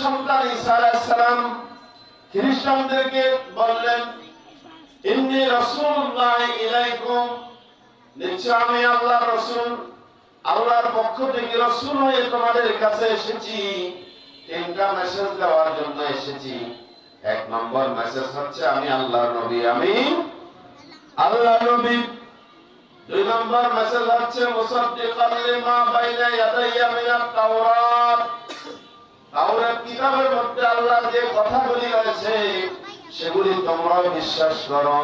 সন্তান ঈসা আলাইহিস সালাম খ্রিস্টানদেরকে বললেন, ইন্নী রাসূলুল্লাহ ইলাইকুম, নিশ্চয় আমি আল্লাহর রাসূল, আল্লাহর পক্ষ থেকে রাসূল হয়ে তোমাদের কাছে এসেছি। তিনটা মেসেজ দেওয়ার জন্য এসেছি। এক নম্বর মেসেজ হচ্ছে আমি আল্লাহর নবী, আমি আল্লাহর নবী। দুই নম্বর মেসেজ হচ্ছে মুসাদ্দিকান লিমা বাইনা ইয়াদাইয়া মিনাত তাওরাত, তাওরাত কিতাবের মধ্যে আল্লাহর যে কথাগুলি রয়েছে সেগুলি তোমরাও বিশ্বাস করো।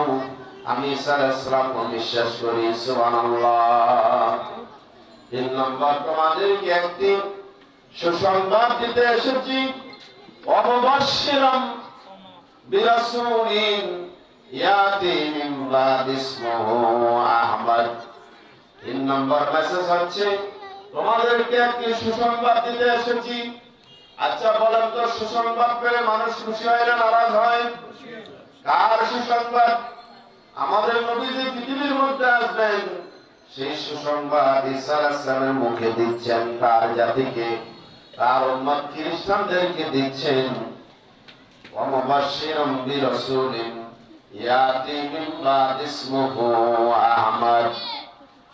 আমি ঈসা আলাইহিস সালামকে বিশ্বাস করি। সুবহানাল্লাহ। তিন নম্বর তোমাদেরকে একটি সুসংবাদ দিতে এসেছি, ওয়াবাশশিরাম বিরাসূলিন ইয়াতি মিন বাদি ইসমুহু আহমদ। তিন নম্বর মেসেজ হচ্ছে তোমাদেরকে একটি সুসংবাদ দিতে এসেছি। আচ্ছা বলেন তো, সুসংবাদ পেলে মানুষ খুশি হয় না নারাজ হয়? কার সুসংবাদ? আমাদের নবী যে পৃথিবীর মধ্যে আসবেন সেই সুসংবাদ ঈসা আলাইহিস সালামের মুখে দিচ্ছেন তার জাতিকে, তার উম্মত খ্রিস্টানদেরকে দিচ্ছেন। ওয়া মুবাশশিরাম বিরাসূলিন ইয়াতি মিন বাদি ইসমুহু আহমদ।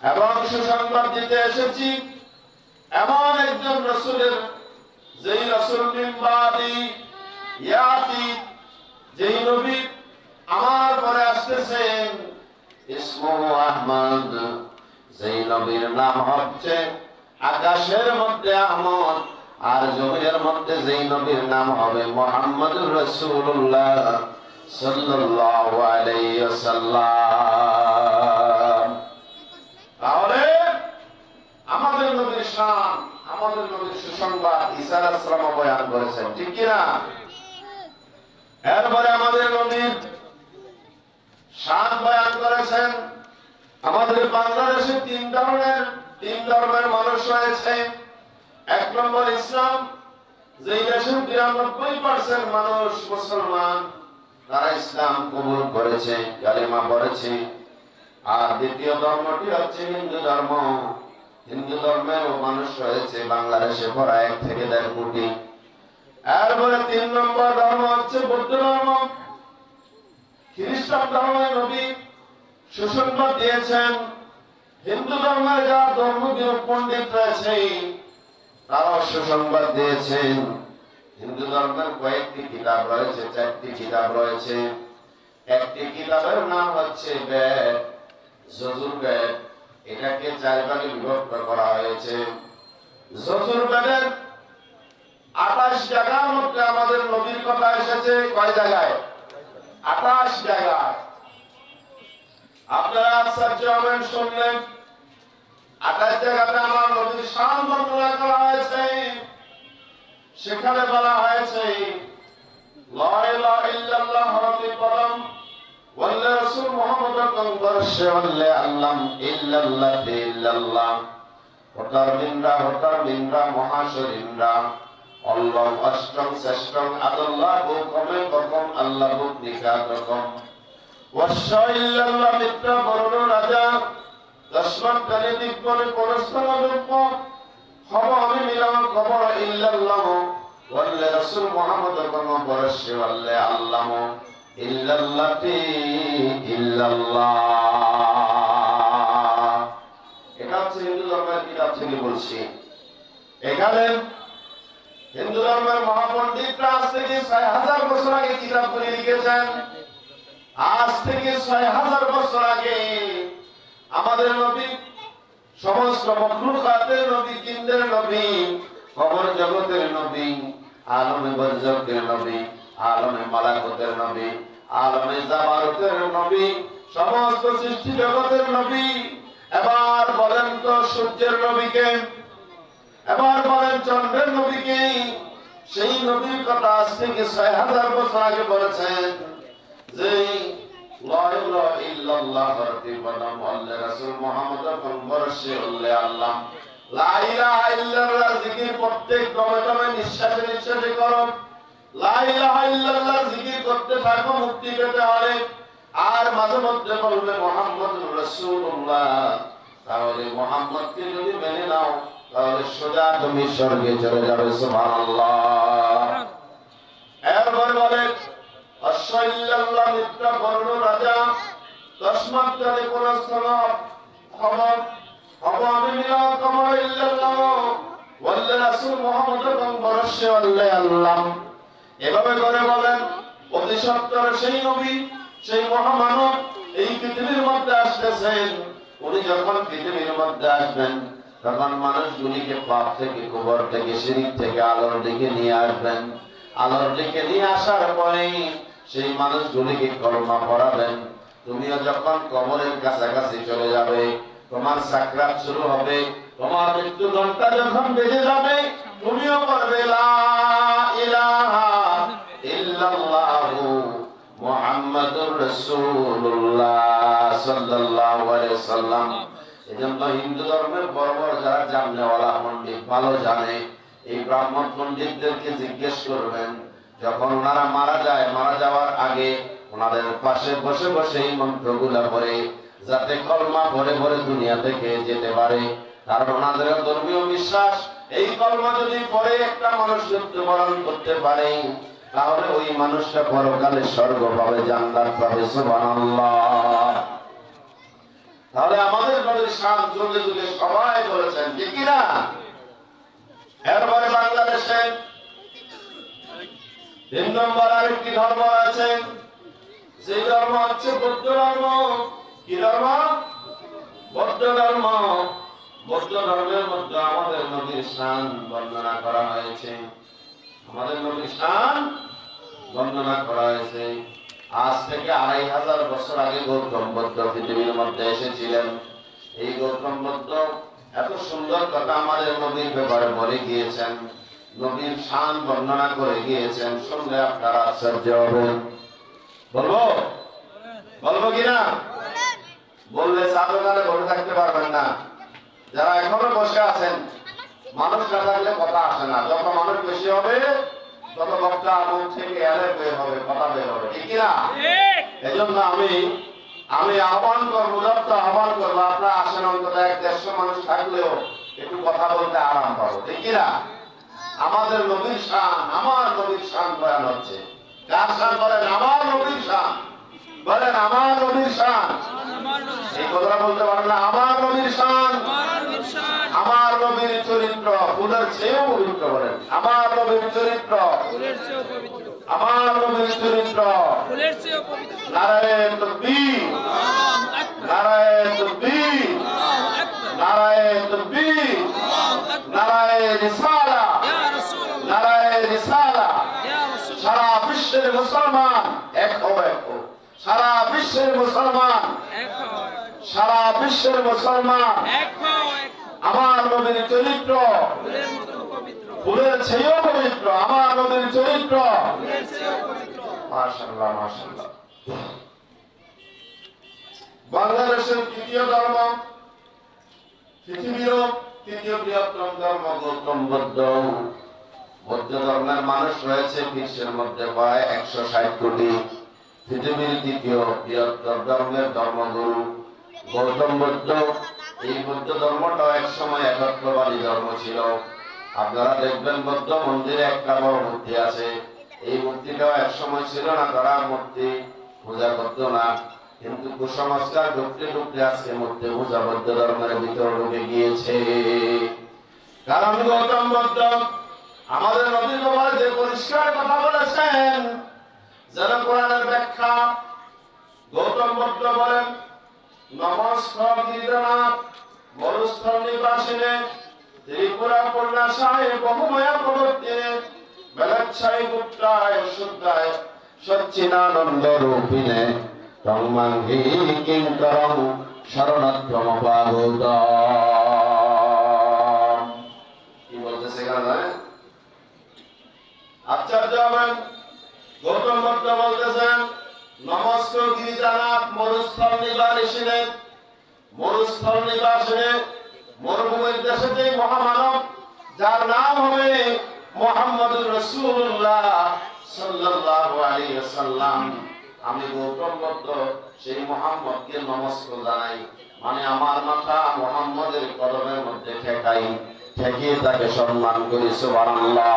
এবং সুসংবাদ দিতে এসেছি এমন একজন রাসূলের, যেই রাসূল মিন বাদি ইয়াতি, যেই নবী আমার পরে আসতেছেন, ইসমুহু আহমদ, যেই নবীর নাম হচ্ছে আকাশের মধ্যে আহমদ, আর জমিনের মধ্যে যেই নবীর নাম হবে মুহাম্মদুর রাসূলুল্লাহ সাল্লাল্লাহু আলাইহি ওয়াসাল্লাম। তাহলে আমাদের নবীর শান, আমাদের নবীর সুসংবাদ ঈসা আলাইহিস সালাম বয়ান করেছেন, ঠিক কি না? এরপরে আমাদের নবীর শান বয়ান করেছেন। আমাদের বাংলাদেশে তিন ধর্মের মানুষ রয়েছে। এক নম্বর ইসলাম, যেই দেশের ৯২% মানুষ মুসলমান, তারা ইসলাম কবুল করেছে, কালিমা পড়েছে। আর দ্বিতীয় ধর্মটি হচ্ছে হিন্দু ধর্ম। হিন্দু ধর্মের মানুষ রয়েছে বাংলাদেশে প্রায় ১ থেকে ১.৫ কোটি। এরপরে ৩ নম্বর ধর্ম হচ্ছে বৌদ্ধ ধর্ম। খ্রিস্টান ধর্মের নবী সুসংবাদ দিয়েছেন। হিন্দু ধর্মের যারা ধর্মীয় পণ্ডিত রয়েছে তারাও সুসংবাদ দিয়েছেন। হিন্দু ধর্মের কয়েকটি কিতাব রয়েছে, ৪টি কিতাব রয়েছে। একটি কিতাবের নাম হচ্ছে বেদ, যজুর্বেদ। এটাকে ৪ ভাগে বিভক্ত করা হয়েছে। যজুর্বেদের ২৮ জায়গার মধ্যে আমাদের নবীর কথা এসেছে। কয় জায়গায়? ২৮ জায়গায়। আপনারা আশ্চর্য হবেন শুনলেন, ২৮ জায়গাতে আমার নবীর শান বর্ণনা করা হয়েছে। সেখানে বলা হয়েছে লা ইলাহা ইল্লাল্লাহ রাব্বুল আলামিন ওয়া রাসূল মুহাম্মাদুর রাসূলুল্লাহ আল্লাম ইল্লাল্লাহ ইল্লাল্লাহ হতারমিনরা মহাশরিনরা আল্লাহ অষ্টম শ্রেষ্ঠম আল্লাহ কমে কম আল্লাহ নিকাত কম ওয়াশা ইল্লাল্লাহ মিত্র বড় রাজা দশমান কালে দিক বলে পরস্পর কম খবর আমি মিলাম খবর ইল্লাল্লাহ ওয়া রাসূল মুহাম্মদ কম বরশে আল্লাহ আল্লাহ ইল্লাল্লাহি ইল্লাল্লাহ। এটা হচ্ছে হিন্দু ধর্মের কিতাব থেকে বলছি। এখানে হিন্দু ধর্মের মহাপণ্ডিতরা আজ থেকে ৬০০০ বছর আগে কিতাবগুলি লিখেছেন। আজ থেকে ৬০০০ বছর আগে আমাদের নবী, সমস্ত মখলুকাতের নবী, জিনদের নবী, কবর জগতের নবী, আলমে বরজখের নবী, আলমে মালাকুতের নবী, আলমে জাবারুতের নবী, সমস্ত সৃষ্টি জগতের নবী। এবার বলেন তো সূর্যের নবীকে, এবার বলেন চন্দ্রের নবীকে। সেই নবীর কথা আজ থেকে ৬০০০ বছর আগে বলেছেন যে লা ইলাহা ইল্লাল্লাহ আল্লাহ রাসূল মুহাম্মদ আল্লাহ। লা ইলাহা ইল্লাল্লাহ জিকির প্রত্যেক দমে দমে নিঃশ্বাসে নিঃশ্বাসে করো। লা ইলাহা ইল্লাল্লাহ জিকির করতে থাকো মুক্তি পেতে হলে। আর মাঝে মধ্যে বলবে মুহাম্মদুর রাসূলুল্লাহ। তাহলে মুহাম্মদকে যদি মেনে নাও তাহলে সোজা তুমি স্বর্গে চলে যাবে। সুবহানাল্লাহ। বলে অশ্বইল্লাল্লাহ মিত্রা বর্ণ রাজা তসমাৎ জানে কোন স্থল খবর আমি মিলা কমর ইল্লাল্লাহ ওয়াল্লা রাসূল মুহাম্মদুর রাসূলুল্লাহ আল্লাহ। এভাবে করে বলেন অতি সত্তর সেই নবী সেই মহামানব এই পৃথিবীর মধ্যে আসতেছেন। উনি যখন পৃথিবীর মধ্যে আসবেন তখন মানুষগুলিকে পাপ থেকে কবর থেকে শিরিক থেকে আলোর দিকে নিয়ে আসবেন। আলোর দিকে নিয়ে আসার পরে সেই মানুষগুলিকে কলমা পড়াবেন। তুমিও যখন কবরের কাছাকাছি চলে যাবে, তোমার সাকরাত শুরু হবে, তোমার মৃত্যু ঘন্টা যখন বেজে যাবে, তুমিও পড়বে লা ইলাহা ইল্লাল্লাহু মুহাম্মাদুর রাসূলুল্লাহ সাল্লাল্লাহু আলাইহি সাল্লাম। এজন্য হিন্দু ধর্মের বড় বড় যারা জাননেওয়ালা পণ্ডিত ভালো জানে, এই ব্রাহ্মণ পণ্ডিতদেরকে জিজ্ঞেস করবেন যখন ওনারা মারা যায়, মারা যাওয়ার আগে ওনাদের পাশে বসে বসে এই মন্ত্রগুলা পড়ে, যাতে কলমা পড়ে পড়ে দুনিয়া থেকে যেতে পারে। কারণ ওনাদের ধর্মীয় বিশ্বাস এই কলমা যদি পড়ে একটা মানুষ মৃত্যুবরণ করতে পারে, তাহলে ওই মানুষটা পরকালে স্বর্গ পাবে, জান্নাত পাবে। সুবহানাল্লাহ। তাহলে আমাদের নবীর শান যুগে যুগে সবাই বলেছেন, ঠিক কি না? এরপরে বাংলাদেশে 3 নম্বর আরেকটি ধর্ম আছে, সেই ধর্ম হচ্ছে বৌদ্ধ ধর্ম। কি ধর্ম? বৌদ্ধ ধর্ম। বৌদ্ধ ধর্মের মধ্যে আমাদের নবীর শান বর্ণনা করা হয়েছে। আমাদের নবীর শান বর্ণনা করা হয়েছে। আজ থেকে 2500 বছর আগে গৌতম বুদ্ধ পৃথিবীর মধ্যে এসেছিলেন। এই গৌতম বুদ্ধ এত সুন্দর কথা আমাদের নবীর ব্যাপারে বলে গিয়েছেন, নবীর শান বর্ণনা করে গিয়েছেন, শুনলে আপনারা আশ্চর্য হবেন। বলবো বলবো কিনা? বললে সাধনারে বসে থাকতে পারবেন না। যারা এখনো বসে আছেন, মানুষ না থাকলে কথা আসে না। যত মানুষ বেশি হবে তত বক্তা মুখ থেকে এলে বের হবে, কথা বের হবে, ঠিক কিনা? এজন্য আমি আহ্বান করবো, আহ্বান করবো আপনারা আসেন। অন্তত 150 মানুষ থাকলেও একটু কথা বলতে আরাম পাবো, ঠিক কিনা? আমাদের নবীর শান, আমার নবীর শান বয়ান হচ্ছে। কার শান বলেন? আমার নবীর শান। বলেন আমার নবীর শান। এই কথাটা বলতে পারেন না? আমার নবীর শান, আমার নবীর চরিত্র ফুলের চেয়েও পবিত্র। বলেন আমার নবীর চরিত্র, আমার নবীর চরিত্র নারায়ে তাকবীর, নারায়ে তাকবীর, নারায়ে তাকবীর, নারায়ে রিসালা, নারায়ে রিসালা। সারা বিশ্বের মুসলমান এক হও, এক হও। সারা বিশ্বের মুসলমান, সারা বিশ্বের মুসলমান আমার নবীর চরিত্র ফুলের চেয়েও পবিত্র। আমার নবীর চরিত্র মাশাআল্লাহ, মাশাআল্লাহ। বাংলাদেশের 3য় ধর্ম, পৃথিবীর 3য় বৃহত্তম ধর্ম গৌতম বুদ্ধ। বৌদ্ধ ধর্মের মানুষ রয়েছে বিশ্বের মধ্যে প্রায় 160 কোটি। পৃথিবীর 3য় বৃহত্তম ধর্মের ধর্মগুরু গৌতম বুদ্ধ। এই বৌদ্ধ ধর্মটা এক সময় একত্ববাদী ধর্ম ছিল। আপনারা দেখবেন বৌদ্ধ মন্দিরে একটা বড় মূর্তি আছে। এই মূর্তিটাও এক সময় ছিল না, তারা মূর্তি পূজা করত না। কিন্তু কুসংস্কার ঢুকতে ঢুকতে আজকে মূর্তি পূজা বৌদ্ধ ধর্মের ভিতর ঢুকে গিয়েছে। কারণ গৌতম বুদ্ধ আমাদের নবীর ব্যাপারে যে পরিষ্কার কথা বলেছেন, যেন কোরআনের ব্যাখ্যা। গৌতম বুদ্ধ বলেন নমস্কার গিরিজনাথ মরুস্থল নিবাসিনে ত্রিপুরা পূর্ণাশায় বহুময়া প্রবর্তিনে বেলাচ্ছায় গুপ্তায় শুদ্ধায় সচ্চিদানন্দ রূপিণে তন্মাঙ্গি কিঙ্করং শরণাত্মমপাগতম। কি বলতেছে এখানে? আচার্য হবেন গৌতম বুদ্ধ বলতেছেন নমস্কার গিরিজনাথ মরুস্থল নিবাসিনে, মরুস্থল নিবাসিনে মরুভূমির দেশে যে মহামানব যার নাম হবে মুহাম্মদুর রাসূলুল্লাহ সাল্লাল্লাহু আলাইহি ওয়াসাল্লাম, আমি গৌতম বুদ্ধ সেই মুহাম্মদকে নমস্কার জানাই। মানে আমার মাথা মুহাম্মদের কদমের মধ্যে ঠেকাই, ঠেকিয়ে তাকে সম্মান করি। সুবহানাল্লাহ।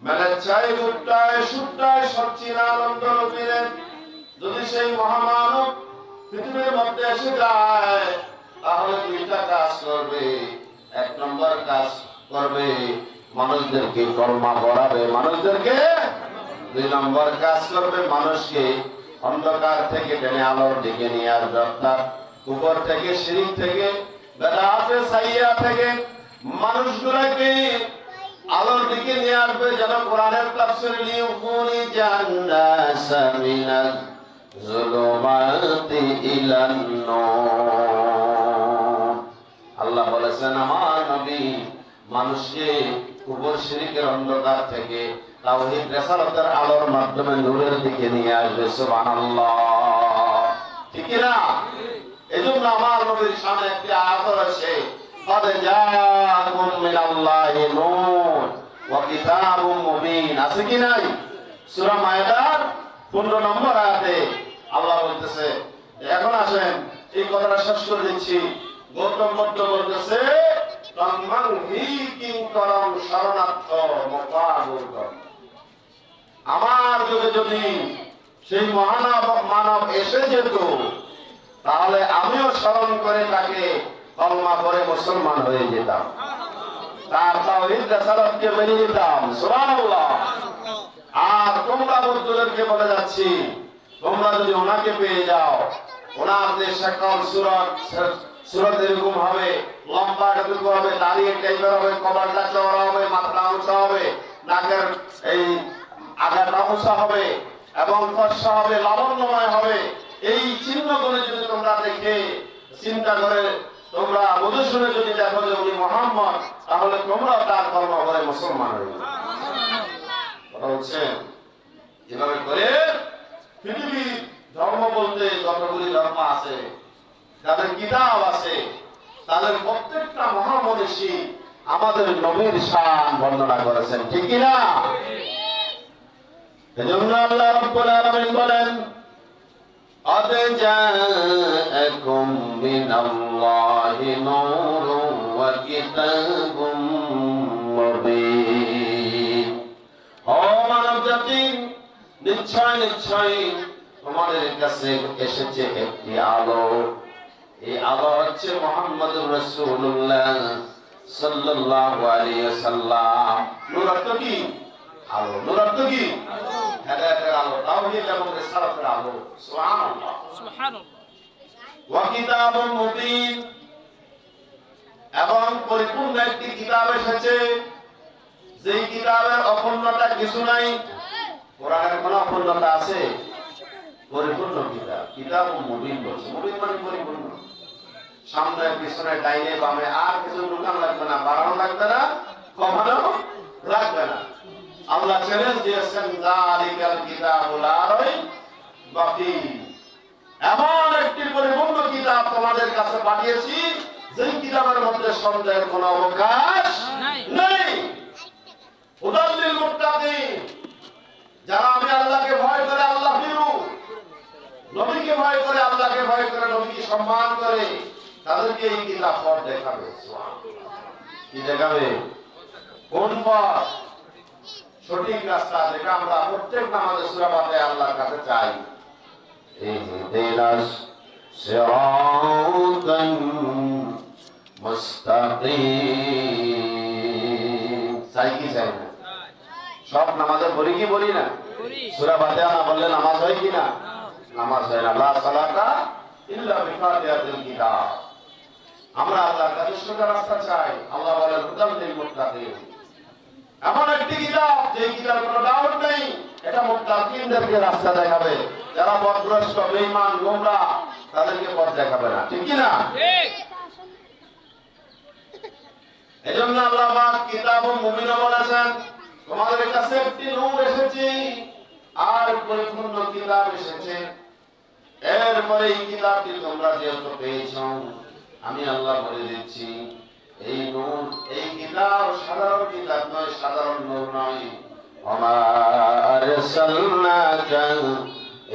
মানে চাই উঠটায় সুটটায় সচ্চিন আনন্দ রূপে যদি সেই মহামানব পৃথিবীর মধ্যে এসে যায়, তাহলে দুইটা কাজ করবে। এক নম্বর কাজ করবে মানুষদেরকে কলমা পড়াবে, মানুষদেরকে। দুই নম্বর কাজ করবে মানুষকে অন্ধকার থেকে টেনে আলোর দিকে নিয়ে আসবে, অর্থাৎ উপর থেকে শিরিক থেকে বেদাতে সাইয়া থেকে মানুষগুলোকে আলোর দিকে নিয়ে আসবে, যেন কোরআনের তাফসীর লিউকুনি জান্নাস মিনাজ যুলুমাতি ইলান নূর। আল্লাহ বলেছেন আমার নবী মানুষকে কুফর শিরকের অন্ধকার থেকে তাওহীদ রিসালাতের আলোর মাধ্যমে নূরের দিকে নিয়ে আসবে। সুবহানাল্লাহ, ঠিক কি না? এজন্য আমার নবীর সামনে একটি আয়াত রয়েছে, قد جاءكم من الله نور وكتاب مبين, আছে কি নাই? সূরা মায়েদার 15 নম্বর আয়াতে আল্লাহ বলতেছে। এখন আসেন এই কথাটা শেষ করে দিচ্ছি। গৌতম বুদ্ধ বলতেছে তন্মং হি কিংকরম শরণার্থ মুখাবুর্গ, আমার যুগে যদি সেই মানব এসে যেত তাহলে আমিও স্মরণ করে তাকে কলমা পড়ে মুসলমান হয়ে যেতাম, তার তাওহীদ রিসালাতকে মেনে নিতাম। সুবহানাল্লাহ। আর তোমরা বন্ধুদেরকে বলে যাচ্ছি, তোমরা যদি ওনাকে পেয়ে যাও, ওনার যে সকল সূরত এরকম হবে, লম্বা এরকম হবে, দাঁড়িয়ে টাইপের হবে, কপালটা চওড়া হবে, মাথাটা উঁচা হবে, নাকের এই আগাটা উঁচা হবে এবং ফর্সা হবে, লাবণ্যময় হবে, এই চিহ্নগুলো যদি তোমরা দেখে চিন্তা করে তোমরা বুঝে শুনে যদি দেখো যে উনি মুহাম্মদ, তাহলে তোমরা তার কর্ম করে মুসলমান হয়ে যাবে। কথা বলছেন? এভাবে করে পৃথিবীর ধর্ম বলতে যতগুলি ধর্ম আছে, যাদের কিতাব আছে, তাদের প্রত্যেকটা মহামনীষী আমাদের নবীর শান বর্ণনা করেছেন, ঠিক কি না? এজন্য আল্লাহ রাব্বুল আলামিন বলেন قد جاءكم من الله نور وكتاب مبين। ও মানব জাতি, নিশ্চয় নিশ্চয় তোমাদের কাছে এসেছে একটি আলো। এই আলো হচ্ছে মুহাম্মদুর রাসূলুল্লাহ সাল্লাল্লাহু আলাইহি ওয়াসাল্লাম। নূর অর্থ কি? আলো। নূর অর্থ কি? হেদায়েতের আলো, তাওহীদ এবং রিসালাতের আলো। সুবহানাল্লাহ, সুবহানাল্লাহ। ওয়া কিতাবুম মুবিন, এবং পরিপূর্ণ একটি কিতাব এসেছে, যেই কিতাবের অপূর্ণতা কিছু নাই। কোরআনের কোন অপূর্ণতা আছে? পরিপূর্ণ কিতাব। কিতাবুম মুবিন বলছে, মুবিন মানে পরিপূর্ণ। সামনে পিছনে ডাইনে বামে আর কিছু লুকানো লাগবে না, বাড়ানো লাগবে না, কমানো লাগবে না। আল্লাহ চ্যালেঞ্জ দিয়েছেন যালিকাল কিতাবুল লা রাইবা ফীহি, এমন একটি পরিপূর্ণ কিতাব তোমাদের কাছে পাঠিয়েছি যেই কিতাবের মধ্যে সন্দেহের কোনো অবকাশ নেই। হুদাল লিল মুত্তাকিন, যারা আমি আল্লাহকে ভয় করে আল্লাহ ভীরু, নবীকে ভয় করে আল্লাহকে ভয় করে নবীকে সম্মান করে, তাদেরকে এই কিতাব পথ দেখাবে। কি দেখাবে? কোন পথ? সঠিক রাস্তা, যেটা আমরা প্রত্যেক নামাজে সূরা ফাতিহা আল্লাহর কাছে চাই। ইহদিনাস সিরাতাল মুস্তাকিম, চাই কি চাই না? সব নামাজে পড়ি কি বলি না? সূরা ফাতিহা না বললে নামাজ হয় কি না? নামাজ হয় না। লা সালাতা ইল্লা বিফাতিহাতিল কিতাব। আমরা আল্লাহর কাছে সোজা রাস্তা চাই। আল্লাহ বলেন হুদাল লিল মুত্তাকিন, এমন একটি কিতাব যে কিতাবের কোনো ডাউট নেই, এটা মুত্তাকিনদেরকে রাস্তা দেখাবে। যারা পথভ্রষ্ট, বেঈমান, গোমরা, তাদেরকে পথ দেখাবে না, ঠিক কি না? ঠিক। এজন্য আল্লাহ পাক কিতাবুল মুবিন বলেছেন, তোমাদের কাছে একটি নূর এসেছে আর পরিপূর্ণ কিতাব এসেছে। এরপরে এই কিতাবটি তোমরা যেহেতু পেয়েছো, আমি আল্লাহ বলে দিচ্ছি, এই নূর, এই কিতাব সাধারণ কিতাব নয়, সাধারণ নূর নয়। ওমা আরসালনাকা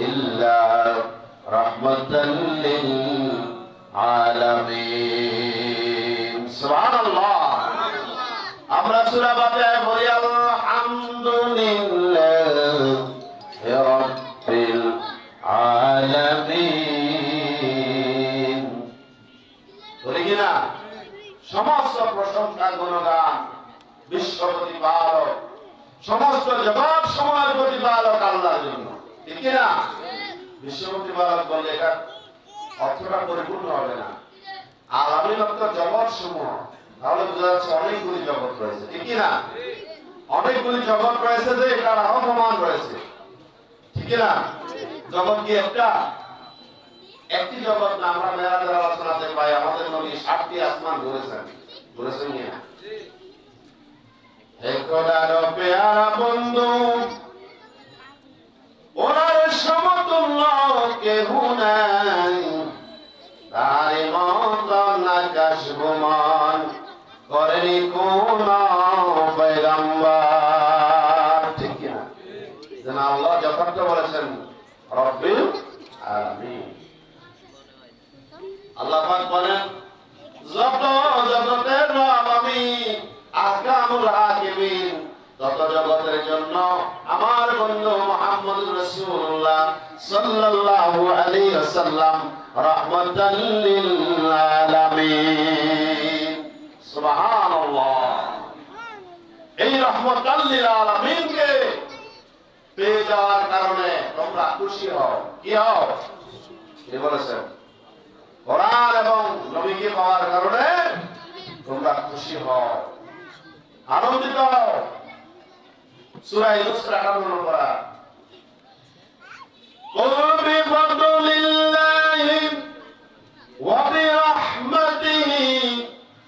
ইল্লা রাহমাতাল লিল আলামিন। সুবহানাল্লাহ। আমরা সূরা ফাতিহায় পড়ি আলহামদুলিল্লাহ সমস্ত জগৎ সময়ের প্রতিপালক আল্লাহর জন্য, ঠিক না? বিশ্ব প্রতিপালক বললে এটা অর্থটা পরিপূর্ণ হবে না। আলামিন অর্থ জগৎ সমূহ, তাহলে বোঝা যাচ্ছে অনেকগুলি জগৎ রয়েছে, ঠিক না? অনেকগুলি জগৎ রয়েছে যে এটা আরো সমান রয়েছে, ঠিক না? জগৎ কি একটা? একটি জগৎ না। আমরা মেরাজের আলোচনাতে পাই আমাদের নবী 7টি আসমান ঘুরেছেন, ঘুরেছেন কিনা? একদার পেয়ারা বন্ধু ওনার সমতুল্য কেহ নাই, তার মতন আকাশ ভুবন করেনি কোন পয়গম্বর, ঠিক কিনা? যেন আল্লাহ যথার্থ বলেছেন রব্বিল আলামিন। আল্লাহ পাক বলেন যত জগতের রব আমি, আহকামুল হাকিমিন, তত জগতের জন্য আমার বন্ধু মুহাম্মদুর রাসূলুল্লাহ সাল্লাল্লাহু আলাইহি ওয়াসাল্লাম রাহমাতাল লিল আলামিন। সুবহানাল্লাহ। এই রাহমাতাল লিল আলামিনকে পেয়ে যাওয়ার কারণে তোমরা খুশি হও। কি হও? কি বলেছেন? কোরআন এবং নবীকে পাওয়ার কারণে তোমরা খুশি হও, আনন্দিত হও। সূরা ইউনূস 58 নম্বর আয়াত। কুল বিফাদলিল্লাহি ওয়া বিরাহমাতিহি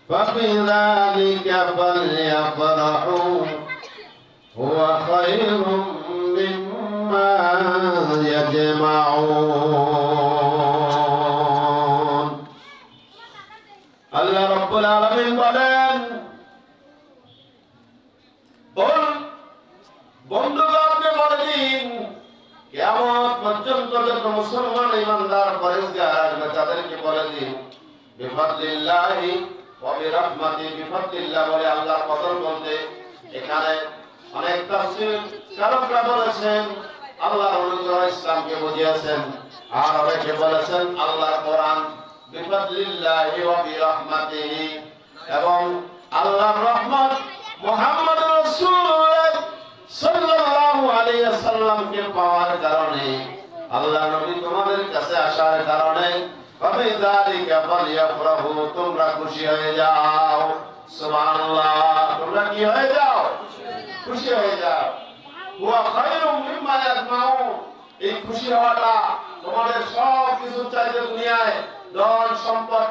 ফাবিযালিকা ফালইফরাহু হুয়া খায়রুম মিম্মা ইয়াজমাউন। আল্লাহ রাব্বুল আলামিন বলেন, বন্ধুগণকে বলে দিন কিয়ামত পর্যন্ত যত মুসলমান ইমানদার পরেজগার আসবে তাদেরকে বলে দিন বিফাদলিল্লাহি ওয়া বিরাহমাতিহি। বিফাদলিল্লাহ বলে আল্লাহর ফজল বলতে এখানে অনেক তাফসীর কারকরা বলেছেন আল্লাহর অনুগ্রহ ইসলামকে বুঝিয়েছেন, আর অনেকে বলেছেন আল্লাহর কোরআন বিফাদলিল্লাহি ওয়া বিরাহমাতিহি, এবং আল্লাহর রহমত মুহাম্মদ রাসূলুল্লাহ সাল্লাল্লাহু আলাইহি ওয়াসাল্লামকে পাওয়ার কারণে, আল্লাহ নবী তোমাদের কাছে আসার কারণে ফাবিযালিকা ফালইফরাহু, তোমরা খুশি হয়ে যাও। সুবহানাল্লাহ। তোমরা কি হয়ে যাও? খুশি হয়ে যাও। হুয়া খায়রুম মিম্মা ইয়াজমাউন। এই খুশি হওয়াটা তোমাদের সব কিছু চাইতে দুনিয়ায় ধন সম্পদ